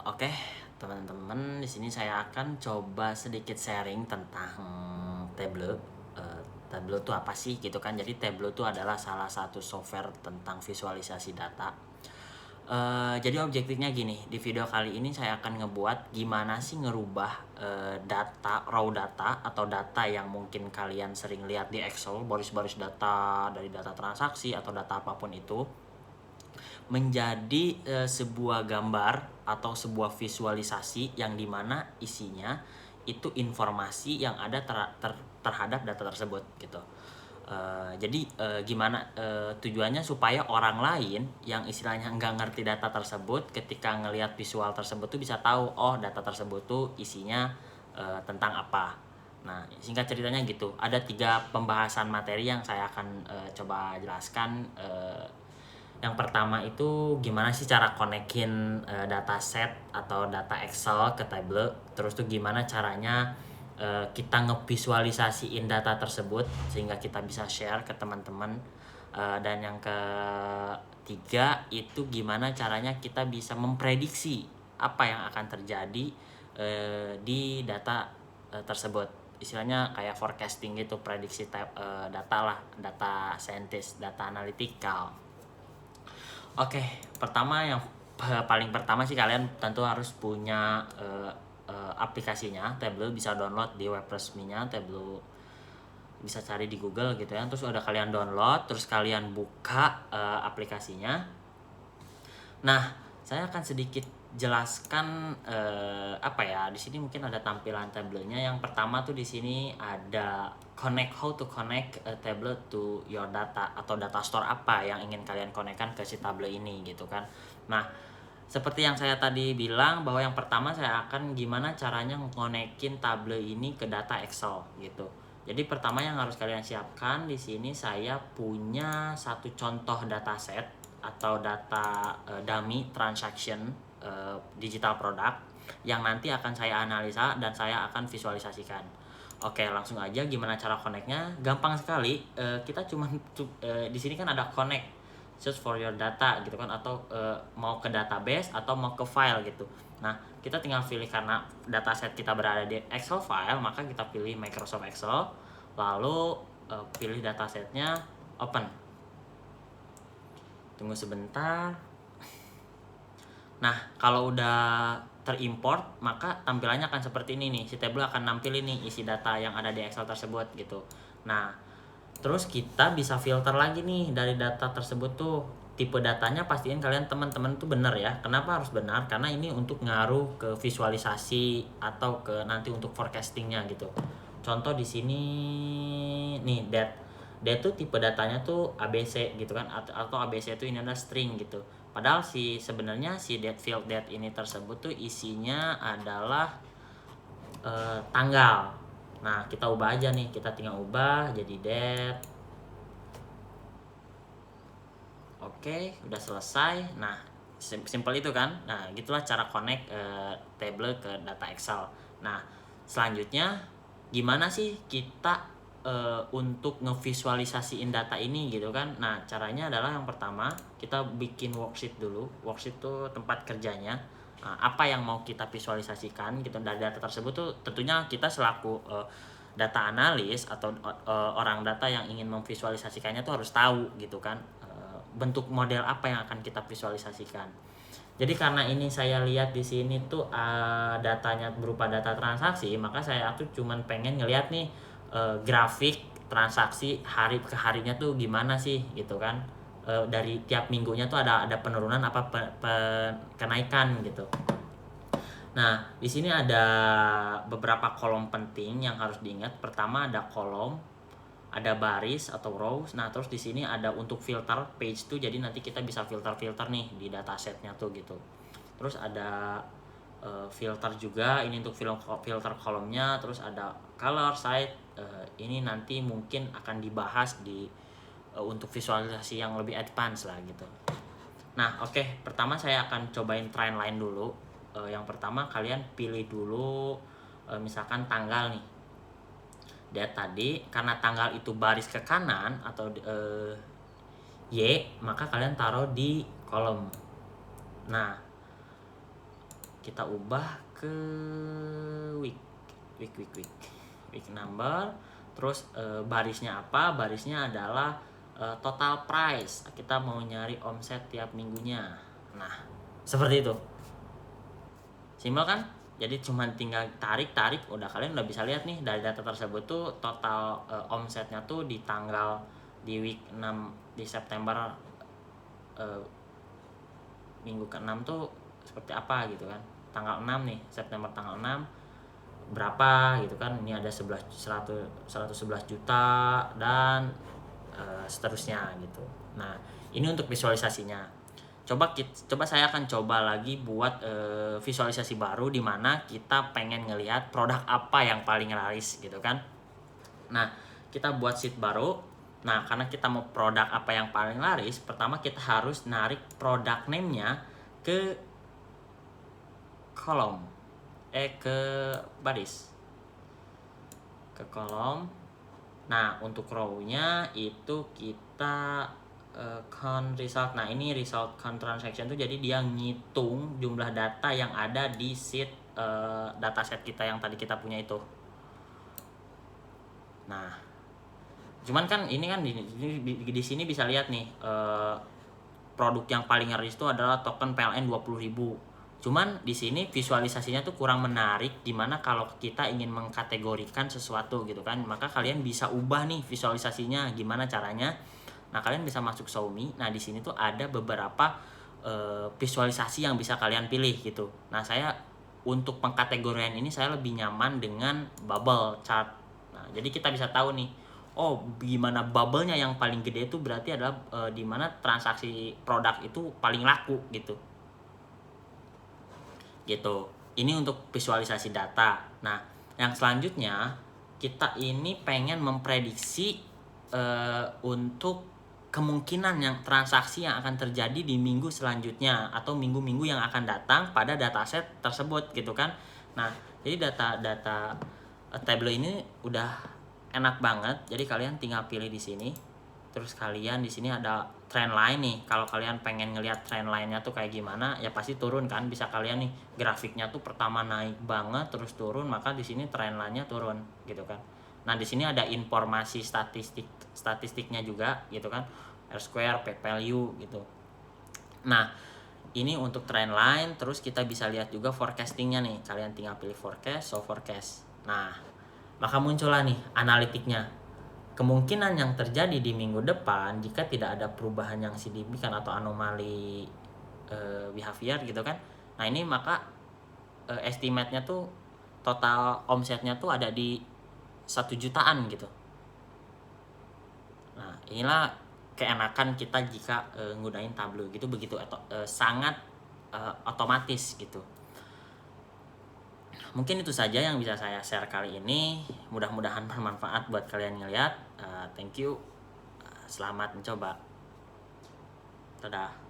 Oke, teman-teman, di sini saya akan coba sedikit sharing tentang Tableau. Tableau itu apa sih gitu kan? Jadi Tableau itu adalah salah satu software tentang visualisasi data. Jadi objektifnya gini, di video kali ini saya akan ngebuat gimana sih ngerubah data, raw data atau data yang mungkin kalian sering lihat di Excel, baris-baris data dari data transaksi atau data apapun itu menjadi sebuah gambar atau sebuah visualisasi yang dimana isinya itu informasi yang ada terhadap data tersebut gitu. Jadi gimana tujuannya supaya orang lain yang istilahnya nggak ngerti data tersebut ketika ngelihat visual tersebut tuh bisa tahu oh data tersebut tuh isinya tentang apa. Nah, singkat ceritanya gitu. Ada 3 pembahasan materi yang saya akan coba jelaskan. Yang pertama itu gimana sih cara konekin dataset atau data Excel ke Tableau. Terus tuh gimana caranya kita ngevisualisasiin data tersebut sehingga kita bisa share ke teman-teman. Dan yang ketiga itu gimana caranya kita bisa memprediksi apa yang akan terjadi di data tersebut. Istilahnya kayak forecasting gitu, prediksi data lah, data scientist, data analytical. Oke, yang paling pertama sih kalian tentu harus punya aplikasinya. Tableau bisa download di web resminya Tableau, bisa cari di Google gitu ya. Terus udah kalian download, terus kalian buka aplikasinya. Nah, saya akan sedikit jelaskan apa ya, di sini mungkin ada tampilan Tableau-nya. Yang pertama tuh di sini ada how to connect Tableau to your data atau data store apa yang ingin kalian konekkan ke si Tableau ini gitu kan. Nah, seperti yang saya tadi bilang bahwa yang pertama saya akan gimana caranya ngonekin Tableau ini ke data Excel gitu. Jadi pertama yang harus kalian siapkan di sini saya punya satu contoh dataset atau data dummy transaction digital product yang nanti akan saya analisa dan saya akan visualisasikan. Oke, langsung aja gimana cara connect-nya? Gampang sekali. Kita cuma di sini kan ada connect search for your data gitu kan, atau mau ke database atau mau ke file gitu. Nah, kita tinggal pilih karena dataset kita berada di Excel file, maka kita pilih Microsoft Excel, lalu pilih datasetnya, open. Tunggu sebentar. Nah, kalau udah terimport, maka tampilannya akan seperti ini nih. Si Tableau akan nampilin nih isi data yang ada di Excel tersebut gitu. Nah, terus kita bisa filter lagi nih dari data tersebut tuh. Tipe datanya pastiin kalian teman-teman tuh benar ya. Kenapa harus benar? Karena ini untuk ngaruh ke visualisasi atau ke nanti untuk forecastingnya gitu. Contoh di sini nih date tuh tipe datanya tuh ABC gitu kan, atau ABC itu ini adalah string gitu. Padahal sebenarnya si date field date ini tersebut tuh isinya adalah tanggal. Nah, kita ubah aja nih, kita tinggal ubah jadi date. Oke, udah selesai. Nah, simple itu kan. Nah, gitulah cara connect table ke data Excel. Nah, selanjutnya gimana sih kita untuk ngevisualisasiin data ini gitu kan. Nah, caranya adalah yang pertama kita bikin worksheet dulu. Worksheet itu tempat kerjanya. Apa yang mau kita visualisasikan gitu dari data tersebut tuh tentunya kita selaku data analis atau orang data yang ingin memvisualisasikannya tuh harus tahu gitu kan, bentuk model apa yang akan kita visualisasikan. Jadi karena ini saya lihat di sini tuh datanya berupa data transaksi, maka saya tuh cuman pengen ngelihat nih grafik transaksi hari ke harinya tuh gimana sih gitu kan. Dari tiap minggunya tuh ada penurunan apa kenaikan gitu. Nah, di sini ada beberapa kolom penting yang harus diingat. Pertama ada kolom, ada baris atau rows. Nah, terus di sini ada untuk filter page tuh, jadi nanti kita bisa filter nih di datasetnya tuh gitu. Terus ada filter juga, ini untuk filter kolomnya. Terus ada color site, ini nanti mungkin akan dibahas di untuk visualisasi yang lebih advance lah gitu. Nah, oke, pertama saya akan cobain trend line dulu. Yang pertama kalian pilih dulu misalkan tanggal nih. Date tadi, karena tanggal itu baris ke kanan atau Y, maka kalian taruh di kolom. Nah, kita ubah ke week number. Terus barisnya apa? Barisnya adalah total price. Kita mau nyari omset tiap minggunya. Nah, seperti itu. Simpel kan? Jadi cuma tinggal tarik, udah kalian udah bisa lihat nih dari data tersebut tuh total omsetnya tuh di tanggal di week 6 di September minggu ke-6 tuh seperti apa gitu kan. Tanggal 6 nih, September tanggal 6 berapa gitu kan. Ini ada 111 juta dan seterusnya gitu. Nah, ini untuk visualisasinya. Coba saya akan coba lagi buat visualisasi baru di mana kita pengen ngelihat produk apa yang paling laris gitu kan. Nah, kita buat sheet baru. Nah, karena kita mau produk apa yang paling laris, pertama kita harus narik produk name-nya ke kolom. Ke baris. Ke kolom. Nah, untuk row-nya itu kita count result. Nah, ini result count transaction tuh jadi dia ngitung jumlah data yang ada di sheet dataset kita yang tadi kita punya itu. Nah, cuman kan ini kan di sini bisa lihat nih produk yang paling laris itu adalah token PLN 20.000. Cuman di sini visualisasinya tuh kurang menarik, dimana kalau kita ingin mengkategorikan sesuatu gitu kan, maka kalian bisa ubah nih visualisasinya gimana caranya. Nah, kalian bisa masuk Xiaomi. Nah, di sini tuh ada beberapa visualisasi yang bisa kalian pilih gitu. Nah, saya untuk pengkategorian ini saya lebih nyaman dengan bubble chart. Nah, jadi kita bisa tahu nih, oh gimana bubble-nya yang paling gede itu berarti adalah di mana transaksi produk itu paling laku gitu. Gitu. Ini untuk visualisasi data. Nah, yang selanjutnya kita ini pengen memprediksi untuk kemungkinan yang transaksi yang akan terjadi di minggu selanjutnya atau minggu-minggu yang akan datang pada dataset tersebut gitu kan. Nah, jadi data table ini udah enak banget. Jadi kalian tinggal pilih di sini. Terus kalian di sini ada trend line nih. Kalau kalian pengen ngelihat trend line-nya tuh kayak gimana, ya pasti turun kan. Bisa kalian nih grafiknya tuh pertama naik banget terus turun, maka di sini trend line-nya turun gitu kan. Nah, di sini ada informasi statistiknya juga gitu kan. R square, P value gitu. Nah, ini untuk trend line. Terus kita bisa lihat juga forecastingnya nih. Kalian tinggal pilih forecast, show forecast. Nah, maka muncullah nih analitiknya. Kemungkinan yang terjadi di minggu depan jika tidak ada perubahan yang signifikan atau anomali behavior gitu kan. Nah, ini maka estimate-nya tuh total omsetnya tuh ada di 1 jutaan gitu. Nah, inilah keenakan kita jika nggunain Tableau gitu, begitu sangat otomatis gitu. Mungkin itu saja yang bisa saya share kali ini. Mudah-mudahan bermanfaat buat kalian ngeliat. Thank you. Selamat mencoba. Dadah.